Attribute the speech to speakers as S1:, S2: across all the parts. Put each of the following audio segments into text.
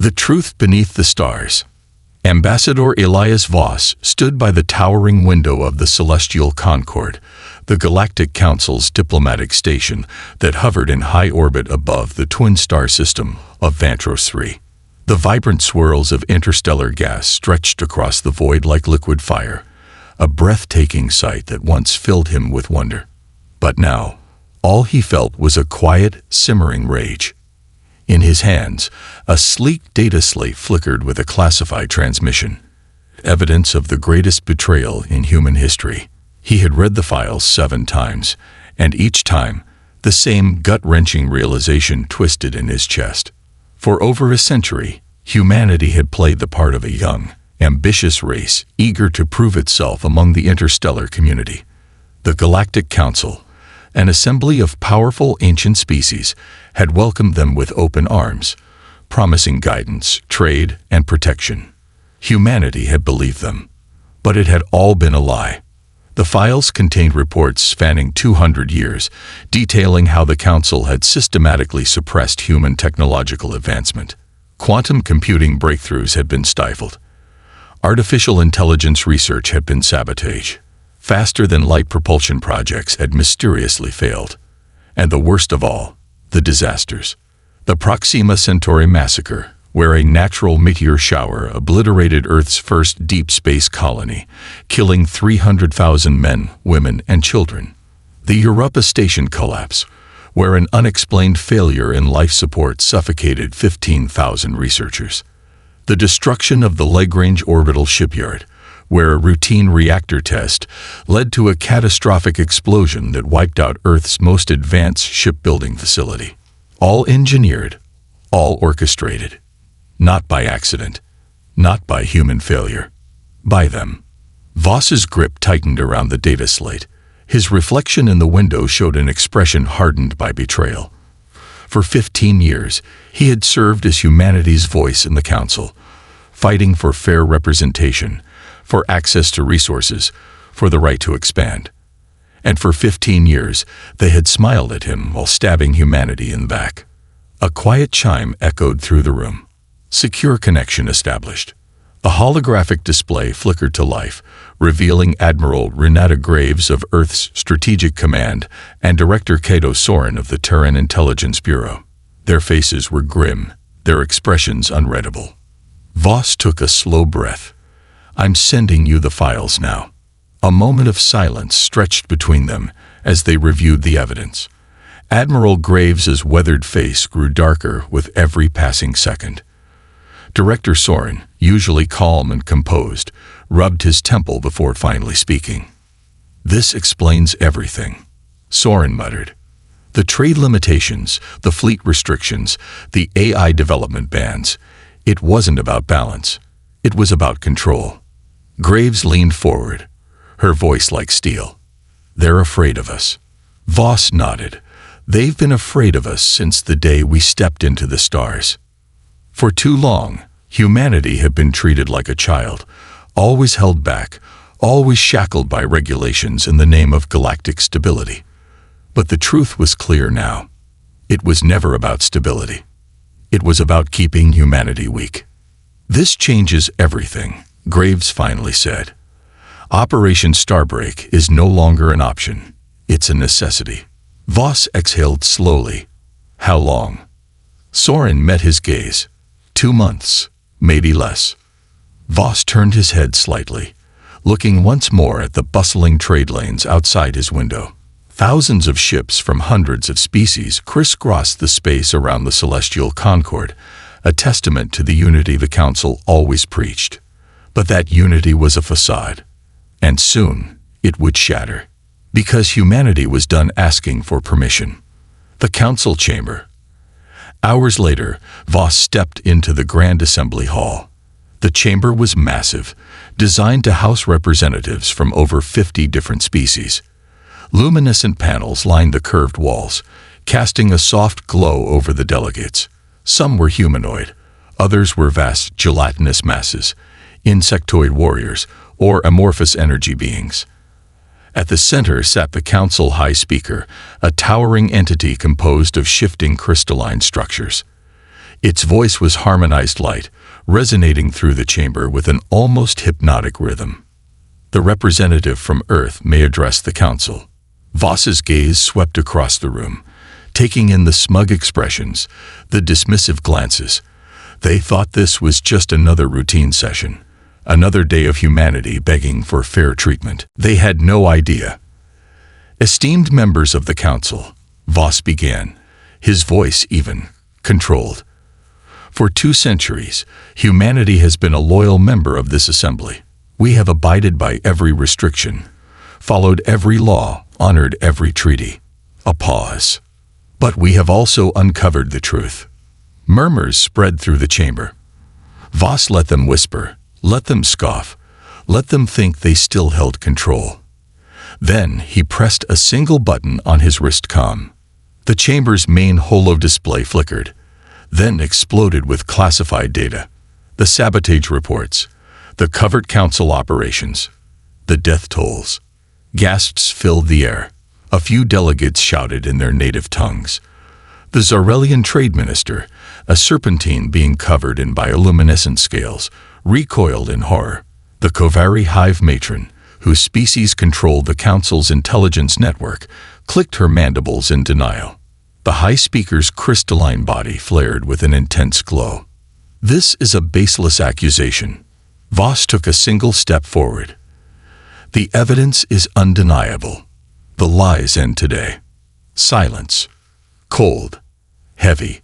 S1: The Truth Beneath the Stars. Ambassador Elias Voss stood by the towering window of the Celestial Concorde, the Galactic Council's diplomatic station that hovered in high orbit above the twin star system of Vantros III. The vibrant swirls of interstellar gas stretched across the void like liquid fire, a breathtaking sight that once filled him with wonder. But now, all he felt was a quiet, simmering rage. In his hands, a sleek data slate flickered with a classified transmission, evidence of the greatest betrayal in human history. He had read the files 7 times, and each time, the same gut-wrenching realization twisted in his chest. For over a century, humanity had played the part of a young, ambitious race eager to prove itself among the interstellar community. The Galactic Council, an assembly of powerful ancient species, had welcomed them with open arms, promising guidance, trade, and protection. Humanity had believed them, but it had all been a lie. The files contained reports spanning 200 years, detailing how the Council had systematically suppressed human technological advancement. Quantum computing breakthroughs had been stifled. Artificial intelligence research had been sabotaged. Faster-than-light propulsion projects had mysteriously failed. And the worst of all, the disasters. The Proxima Centauri massacre, where a natural meteor shower obliterated Earth's first deep space colony, killing 300,000 men, women, and children. The Europa Station collapse, where an unexplained failure in life support suffocated 15,000 researchers. The destruction of the Lagrange orbital shipyard, where a routine reactor test led to a catastrophic explosion that wiped out Earth's most advanced shipbuilding facility. All engineered, all orchestrated. Not by accident, not by human failure. By them. Voss's grip tightened around the data slate. His reflection in the window showed an expression hardened by betrayal. For 15 years, he had served as humanity's voice in the Council, fighting for fair representation, for access to resources, for the right to expand. And for 15 years, they had smiled at him while stabbing humanity in the back. A quiet chime echoed through the room. Secure connection established. A holographic display flickered to life, revealing Admiral Renata Graves of Earth's Strategic Command and Director Cato Soren of the Terran Intelligence Bureau. Their faces were grim, their expressions unreadable. Voss took a slow breath. "I'm sending you the files now." A moment of silence stretched between them as they reviewed the evidence. Admiral Graves's weathered face grew darker with every passing second. Director Soren, usually calm and composed, rubbed his temple before finally speaking. "This explains everything," Soren muttered. "The trade limitations, the fleet restrictions, the AI development bans. It wasn't about balance. It was about control." Graves leaned forward, her voice like steel. "They're afraid of us." Voss nodded. "They've been afraid of us since the day we stepped into the stars. For too long, humanity had been treated like a child, always held back, always shackled by regulations in the name of galactic stability. But the truth was clear now. It was never about stability. It was about keeping humanity weak. "This changes everything," Graves finally said. "Operation Starbreak is no longer an option. It's a necessity." Voss exhaled slowly. "How long?" Soren met his gaze. 2 months, maybe less." Voss turned his head slightly, looking once more at the bustling trade lanes outside his window. Thousands of ships from hundreds of species crisscrossed the space around the Celestial Concorde, a testament to the unity the Council always preached. But that unity was a facade, and soon it would shatter, because humanity was done asking for permission. The Council chamber. Hours later, Voss stepped into the Grand Assembly Hall. The chamber was massive, designed to house representatives from over 50 different species. Luminescent panels lined the curved walls, casting a soft glow over the delegates. Some were humanoid, others were vast gelatinous masses, insectoid warriors, or amorphous energy beings. At the center sat the Council High Speaker, a towering entity composed of shifting crystalline structures. Its voice was harmonized light, resonating through the chamber with an almost hypnotic rhythm. The representative from Earth may address the council. Voss's gaze swept across the room, taking in the smug expressions, the dismissive glances. They thought this was just another routine session, another day of humanity begging for fair treatment. They had no idea. Esteemed members of the council, Voss began, his voice even, controlled. For 2 centuries, humanity has been a loyal member of this assembly. We have abided by every restriction, followed every law, honored every treaty. A pause. But we have also uncovered the truth. Murmurs spread through the chamber. Voss let them whisper, let them scoff, let them think they still held control. Then he pressed a single button on his wrist comm. The chamber's main holo display flickered, then exploded with classified data. The sabotage reports, the covert council operations, the death tolls. Gasps filled the air. A few delegates shouted in their native tongues. The Zarelian trade minister, a serpentine being covered in bioluminescent scales, recoiled in horror. The Kovari hive matron, whose species controlled the council's intelligence network, clicked her mandibles in denial. The high speaker's crystalline body flared with an intense glow. This is a baseless accusation. Voss took a single step forward. The evidence is undeniable. The lies end today. Silence. Cold. Heavy.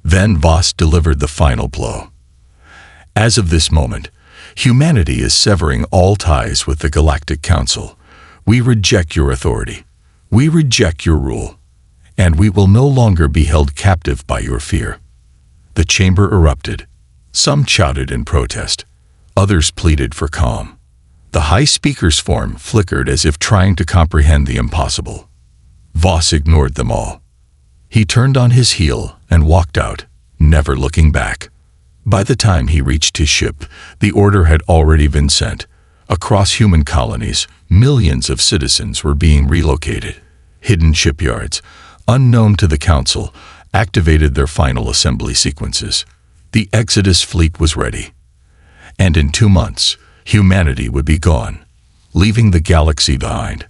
S1: Then Voss delivered the final blow. As of this moment, humanity is severing all ties with the Galactic Council. We reject your authority. We reject your rule. And we will no longer be held captive by your fear. The chamber erupted. Some shouted in protest. Others pleaded for calm. The high speaker's form flickered as if trying to comprehend the impossible. Voss ignored them all. He turned on his heel and walked out, never looking back. By the time he reached his ship, the order had already been sent. Across human colonies, millions of citizens were being relocated. Hidden shipyards, unknown to the council, activated their final assembly sequences. The Exodus fleet was ready. And in 2 months, humanity would be gone, leaving the galaxy behind.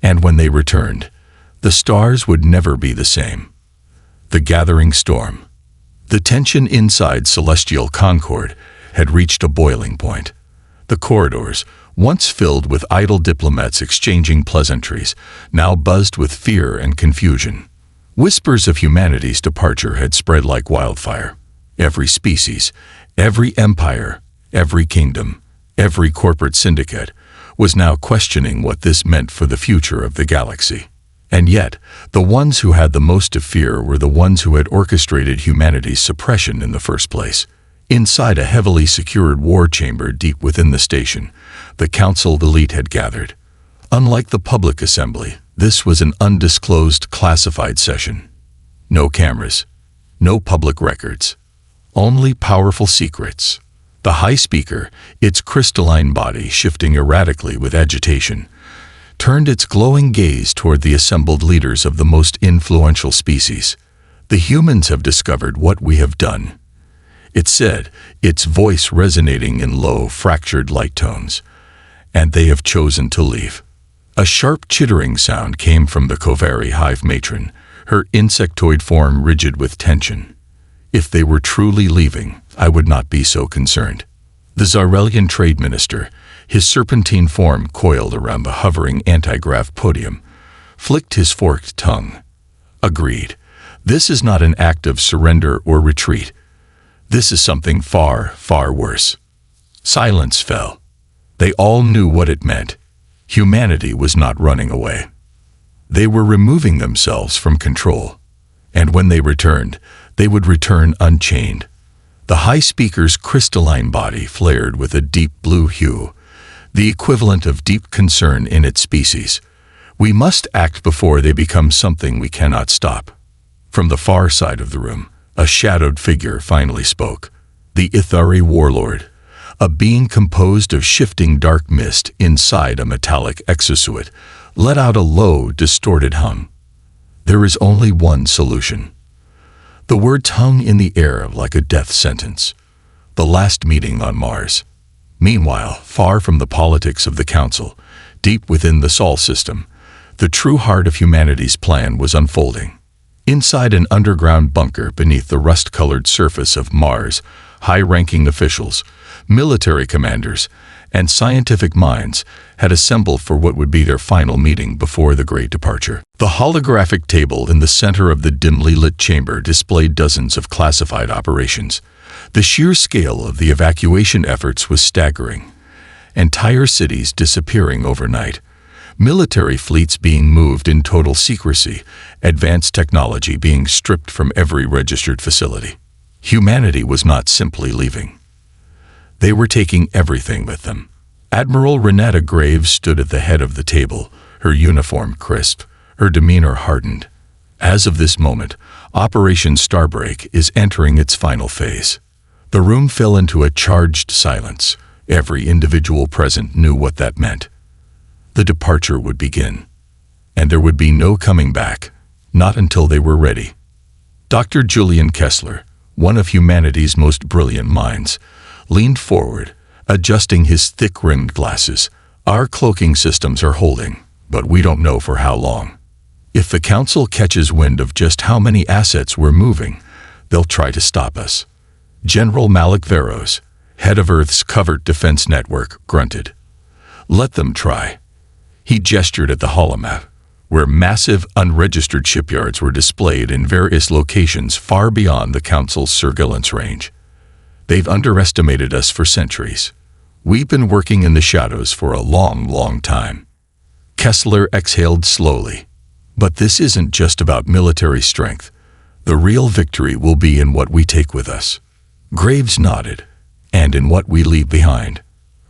S1: And when they returned, the stars would never be the same. The gathering storm. The tension inside Celestial Concord had reached a boiling point. The corridors, once filled with idle diplomats exchanging pleasantries, now buzzed with fear and confusion. Whispers of humanity's departure had spread like wildfire. Every species, every empire, every kingdom, every corporate syndicate was now questioning what this meant for the future of the galaxy. And yet, the ones who had the most to fear were the ones who had orchestrated humanity's suppression in the first place. Inside a heavily secured war chamber deep within the station, the council elite had gathered. Unlike the public assembly, this was an undisclosed classified session. No cameras, no public records, only powerful secrets. The high speaker, its crystalline body shifting erratically with agitation, turned its glowing gaze toward the assembled leaders of the most influential species. The humans have discovered what we have done, it said, its voice resonating in low, fractured light tones. And they have chosen to leave. A sharp chittering sound came from the Kovari hive matron, her insectoid form rigid with tension. If they were truly leaving, I would not be so concerned. The Zarelian trade minister, his serpentine form coiled around the hovering anti-grav podium, flicked his forked tongue. Agreed. This is not an act of surrender or retreat. This is something far, far worse. Silence fell. They all knew what it meant. Humanity was not running away. They were removing themselves from control. And when they returned, they would return unchained. The high speaker's crystalline body flared with a deep blue hue, the equivalent of deep concern in its species. We must act before they become something we cannot stop. From the far side of the room, a shadowed figure finally spoke. The Ithari warlord, a being composed of shifting dark mist inside a metallic exosuit, let out a low, distorted hum. There is only one solution. The words hung in the air like a death sentence. The last meeting on Mars. Meanwhile, far from the politics of the Council, deep within the Sol system, the true heart of humanity's plan was unfolding. Inside an underground bunker beneath the rust-colored surface of Mars, high-ranking officials, military commanders, and scientific minds had assembled for what would be their final meeting before the great departure. The holographic table in the center of the dimly lit chamber displayed dozens of classified operations. The sheer scale of the evacuation efforts was staggering. Entire cities disappearing overnight, military fleets being moved in total secrecy, advanced technology being stripped from every registered facility. Humanity was not simply leaving. They were taking everything with them. Admiral Renata Graves stood at the head of the table, her uniform crisp, her demeanor hardened. As of this moment, Operation Starbreak is entering its final phase. The room fell into a charged silence. Every individual present knew what that meant. The departure would begin, and there would be no coming back, not until they were ready. Dr. Julian Kessler, one of humanity's most brilliant minds, leaned forward, adjusting his thick-rimmed glasses. Our cloaking systems are holding, but we don't know for how long. If the Council catches wind of just how many assets we're moving, they'll try to stop us. General Malik Veros, head of Earth's covert defense network, grunted. Let them try. He gestured at the holomap, where massive, unregistered shipyards were displayed in various locations far beyond the Council's surveillance range. They've underestimated us for centuries. We've been working in the shadows for a long, long time. Kessler exhaled slowly. But this isn't just about military strength. The real victory will be in what we take with us. Graves nodded. And in what we leave behind.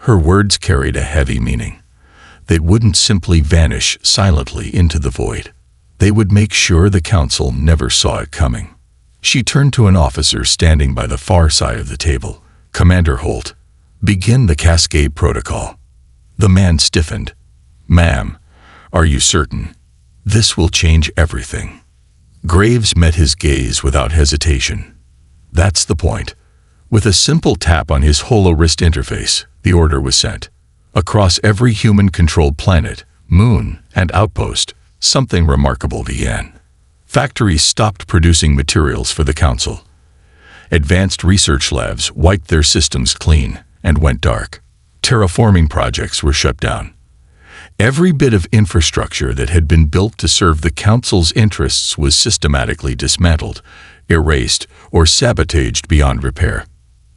S1: Her words carried a heavy meaning. They wouldn't simply vanish silently into the void. They would make sure the Council never saw it coming. She turned to an officer standing by the far side of the table. Commander Holt, begin the Cascade Protocol. The man stiffened. Ma'am, are you certain? This will change everything. Graves met his gaze without hesitation. That's the point. With a simple tap on his holo-wrist interface, the order was sent. Across every human-controlled planet, moon, and outpost, something remarkable began. Factories stopped producing materials for the Council. Advanced research labs wiped their systems clean and went dark. Terraforming projects were shut down. Every bit of infrastructure that had been built to serve the Council's interests was systematically dismantled, erased, or sabotaged beyond repair.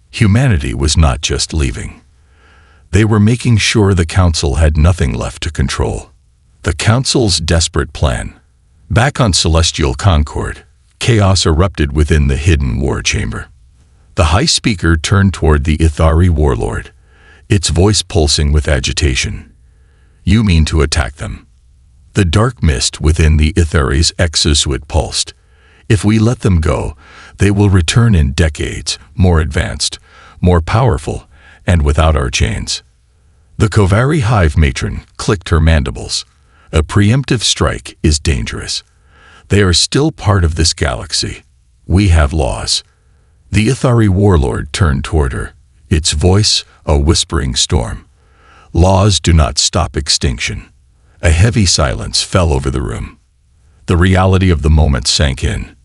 S1: Humanity was not just leaving. They were making sure the Council had nothing left to control. The Council's desperate plan. Back on Celestial Concord, chaos erupted within the hidden war chamber. The High Speaker turned toward the Ithari warlord, its voice pulsing with agitation. You mean to attack them? The dark mist within the Ithari's exosuit pulsed. If we let them go, they will return in decades, more advanced, more powerful, and without our chains. The Kovari Hive matron clicked her mandibles. A preemptive strike is dangerous. They are still part of this galaxy. We have laws. The Ithari warlord turned toward her, its voice a whispering storm. Laws do not stop extinction. A heavy silence fell over the room. The reality of the moment sank in.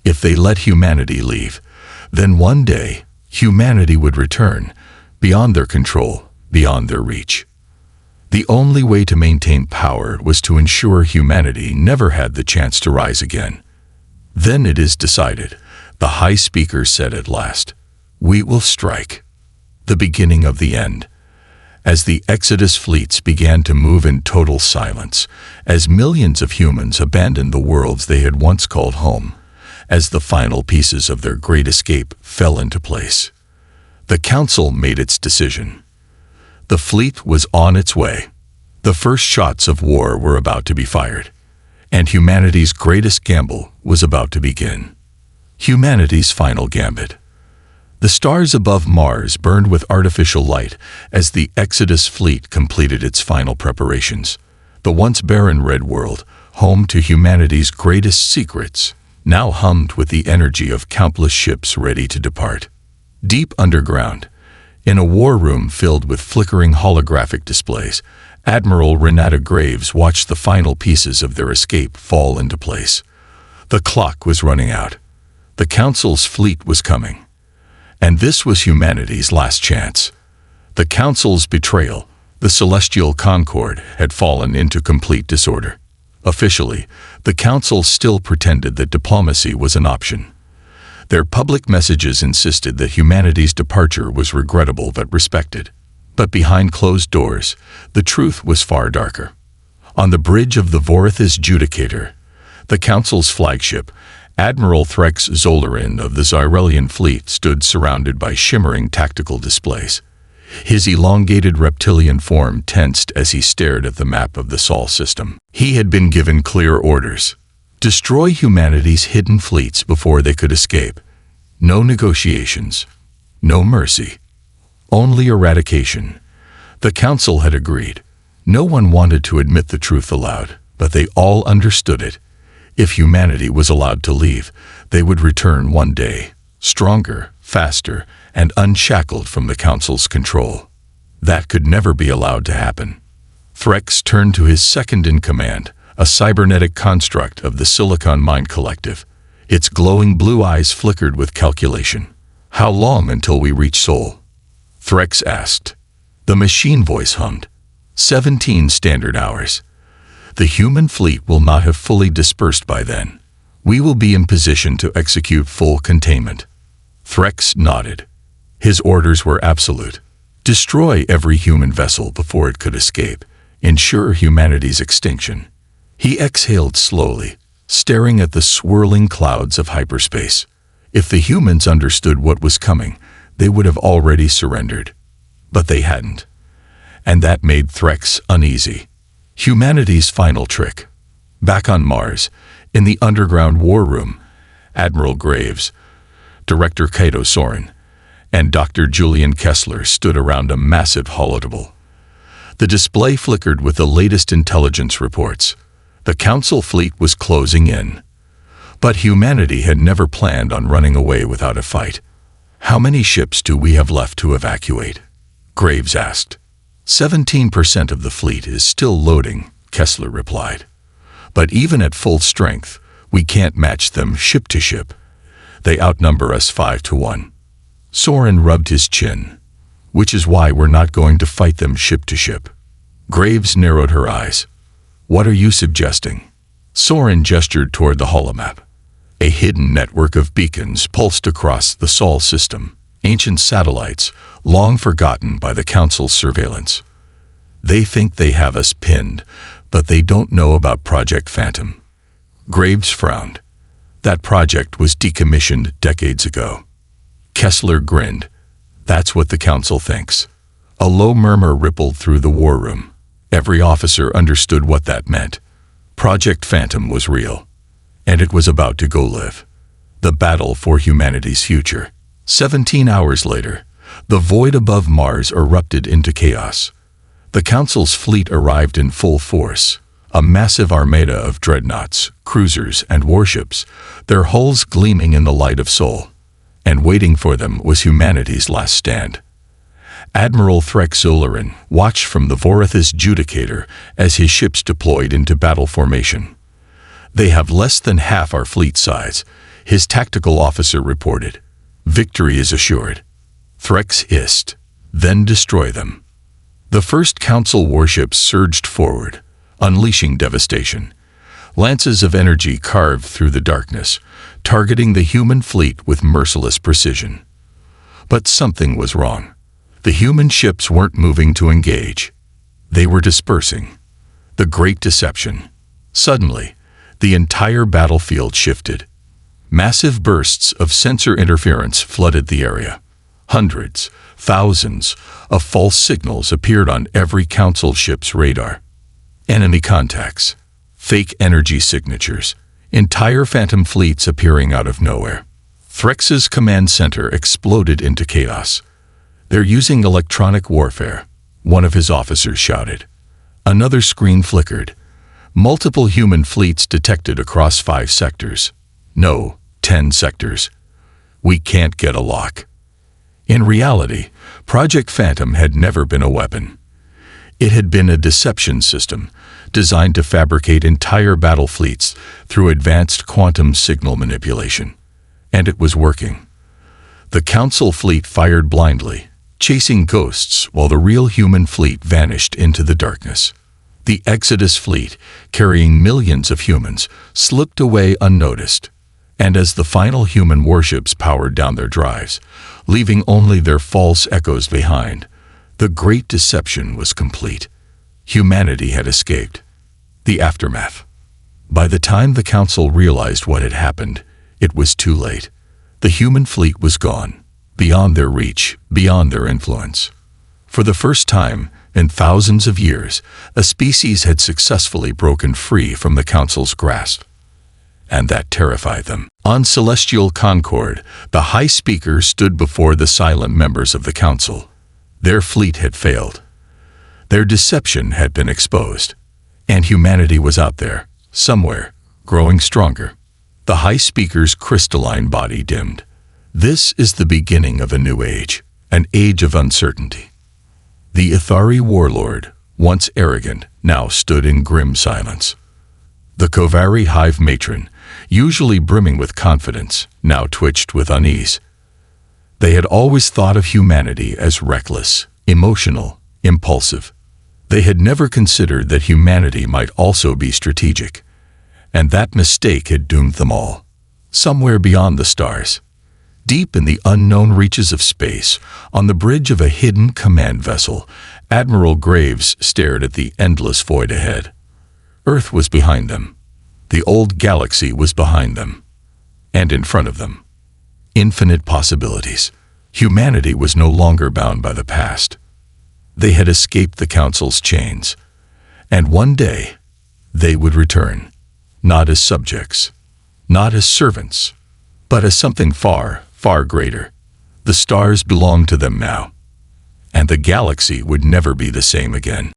S1: If they let humanity leave, then one day humanity would return, beyond their control, beyond their reach. The only way to maintain power was to ensure humanity never had the chance to rise again. Then it is decided, the High Speaker said at last. We will strike. The beginning of the end. As the Exodus fleets began to move in total silence, as millions of humans abandoned the worlds they had once called home, as the final pieces of their great escape fell into place, the Council made its decision. The fleet was on its way. The first shots of war were about to be fired, and humanity's greatest gamble was about to begin. Humanity's final gambit. The stars above Mars burned with artificial light as the Exodus fleet completed its final preparations. The once barren red world, home to humanity's greatest secrets, now hummed with the energy of countless ships ready to depart. Deep underground, in a war room filled with flickering holographic displays, Admiral Renata Graves watched the final pieces of their escape fall into place. The clock was running out. The Council's fleet was coming. And this was humanity's last chance. The Council's betrayal, the Celestial Concord, had fallen into complete disorder. Officially, the Council still pretended that diplomacy was an option. Their public messages insisted that humanity's departure was regrettable but respected. But behind closed doors, the truth was far darker. On the bridge of the Vorithis Judicator, the Council's flagship, Admiral Threx Zolarin of the Zyrelian fleet stood surrounded by shimmering tactical displays. His elongated reptilian form tensed as he stared at the map of the Sol system. He had been given clear orders. Destroy humanity's hidden fleets before they could escape. No negotiations. No mercy. Only eradication. The Council had agreed. No one wanted to admit the truth aloud, but they all understood it. If humanity was allowed to leave, they would return one day, stronger, faster, and unshackled from the Council's control. That could never be allowed to happen. Threx turned to his second-in-command, a cybernetic construct of the Silicon Mind Collective. Its glowing blue eyes flickered with calculation. "How long until we reach Sol?" Threx asked. The machine voice hummed. 17 standard hours. The human fleet will not have fully dispersed by then. We will be in position to execute full containment. Threx nodded. His orders were absolute. Destroy every human vessel before it could escape. Ensure humanity's extinction. He exhaled slowly, staring at the swirling clouds of hyperspace. If the humans understood what was coming, they would have already surrendered. But they hadn't. And that made Threx uneasy. Humanity's final trick. Back on Mars, in the underground war room, Admiral Graves, Director Kaito Soren, and Dr. Julian Kessler stood around a massive holotable. The display flickered with the latest intelligence reports. The Council fleet was closing in. But humanity had never planned on running away without a fight. "How many ships do we have left to evacuate?" Graves asked. 17% of the fleet is still loading, Kessler replied. But even at full strength, we can't match them ship to ship. They outnumber us 5-1. Soren rubbed his chin. Which is why we're not going to fight them ship to ship. Graves narrowed her eyes. What are you suggesting? Soren gestured toward the holomap. A hidden network of beacons pulsed across the Sol system, ancient satellites, long forgotten by the Council's surveillance. They think they have us pinned, but they don't know about Project Phantom. Graves frowned. That project was decommissioned decades ago. Kessler grinned. That's what the Council thinks. A low murmur rippled through the war room. Every officer understood what that meant. Project Phantom was real, and it was about to go live. The battle for humanity's future. 17 hours later, the void above Mars erupted into chaos. The Council's fleet arrived in full force, a massive armada of dreadnoughts, cruisers, and warships, their hulls gleaming in the light of Sol. And waiting for them was humanity's last stand. Admiral Threx Zolarin watched from the Vorithis Judicator as his ships deployed into battle formation. They have less than half our fleet size, his tactical officer reported. Victory is assured. Threx hissed. Then destroy them. The first Council warships surged forward, unleashing devastation. Lances of energy carved through the darkness, targeting the human fleet with merciless precision. But something was wrong. The human ships weren't moving to engage. They were dispersing. The Great Deception. Suddenly, the entire battlefield shifted. Massive bursts of sensor interference flooded the area. Hundreds, thousands of false signals appeared on every Council ship's radar. Enemy contacts. Fake energy signatures. Entire phantom fleets appearing out of nowhere. Threx's command center exploded into chaos. They're using electronic warfare, one of his officers shouted. Another screen flickered. Multiple human fleets detected across 5 sectors. No, 10 sectors. We can't get a lock. In reality, Project Phantom had never been a weapon. It had been a deception system designed to fabricate entire battle fleets through advanced quantum signal manipulation. And it was working. The Council fleet fired blindly, chasing ghosts while the real human fleet vanished into the darkness. The Exodus fleet, carrying millions of humans, slipped away unnoticed. And as the final human warships powered down their drives, leaving only their false echoes behind, the great deception was complete. Humanity had escaped. The aftermath. By the time the Council realized what had happened, it was too late. The human fleet was gone, beyond their reach, beyond their influence. For the first time in thousands of years, a species had successfully broken free from the Council's grasp. And that terrified them. On Celestial Concord, the High Speaker stood before the silent members of the Council. Their fleet had failed. Their deception had been exposed. And humanity was out there, somewhere, growing stronger. The High Speaker's crystalline body dimmed. This is the beginning of a new age, an age of uncertainty. The Ithari warlord, once arrogant, now stood in grim silence. The Kovari hive matron, usually brimming with confidence, now twitched with unease. They had always thought of humanity as reckless, emotional, impulsive. They had never considered that humanity might also be strategic. And that mistake had doomed them all. Somewhere beyond the stars, deep in the unknown reaches of space, on the bridge of a hidden command vessel, Admiral Graves stared at the endless void ahead. Earth was behind them. The old galaxy was behind them. And in front of them, infinite possibilities. Humanity was no longer bound by the past. They had escaped the Council's chains. And one day, they would return. Not as subjects, not as servants, but as something far, far greater. The stars belonged to them now, and the galaxy would never be the same again.